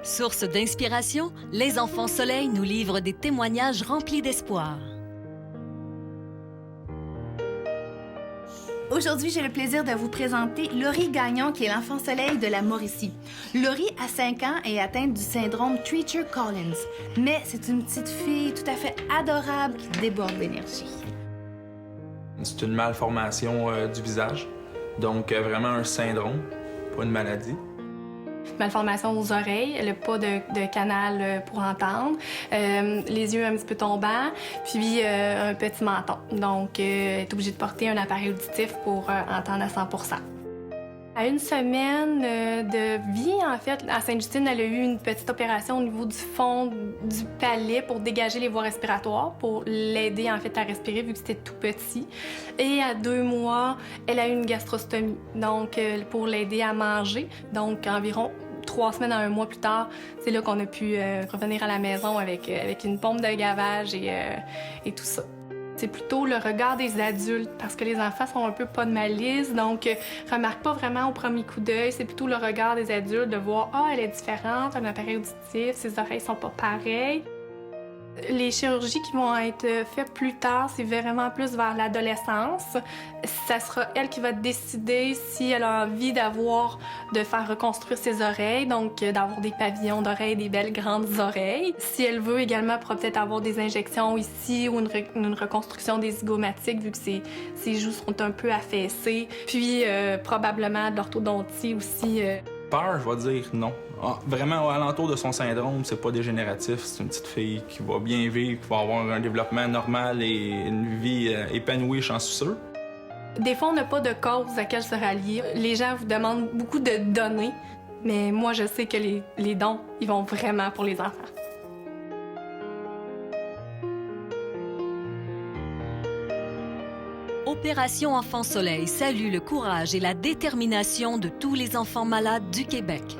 Source d'inspiration, les enfants soleil nous livrent des témoignages remplis d'espoir. Aujourd'hui, j'ai le plaisir de vous présenter Laurie Gagnon, qui est l'enfant soleil de la Mauricie. Laurie a 5 ans et est atteinte du syndrome Treacher-Collins. Mais c'est une petite fille tout à fait adorable qui déborde d'énergie. C'est une malformation du visage, donc vraiment un syndrome, pas une maladie. Malformation aux oreilles, elle n'a pas de canal pour entendre, les yeux un petit peu tombants, puis un petit menton. Donc, elle est obligée de porter un appareil auditif pour entendre à 100%. À une semaine de vie, en fait, à Sainte-Justine, elle a eu une petite opération au niveau du fond du palais pour dégager les voies respiratoires, pour l'aider en fait à respirer vu que c'était tout petit. Et à 2 mois, elle a eu une gastrostomie, donc pour l'aider à manger. Donc environ 3 semaines à 1 mois plus tard, c'est là qu'on a pu revenir à la maison avec une pompe de gavage et tout ça. C'est plutôt le regard des adultes, parce que les enfants sont un peu pas de malice, donc remarquent pas vraiment au premier coup d'œil. C'est plutôt le regard des adultes de voir « Ah, elle est différente, un appareil auditif, ses oreilles sont pas pareilles ». Les chirurgies qui vont être faites plus tard, c'est vraiment plus vers l'adolescence. Ça sera elle qui va décider si elle a envie de faire reconstruire ses oreilles, donc d'avoir des pavillons d'oreilles, des belles grandes oreilles. Si elle veut également, elle pourra peut-être avoir des injections ici ou une reconstruction des zygomatiques vu que ses joues sont un peu affaissées. Puis probablement de l'orthodontie aussi. Peur, je vais dire non. Vraiment, alentour de son syndrome, c'est pas dégénératif. C'est une petite fille qui va bien vivre, qui va avoir un développement normal et une vie épanouie, j'en suis sûr. Des fois, on n'a pas de cause à laquelle se rallier. Les gens vous demandent beaucoup de données, mais moi, je sais que les dons, ils vont vraiment pour les enfants. Opération Enfant Soleil salue le courage et la détermination de tous les enfants malades du Québec.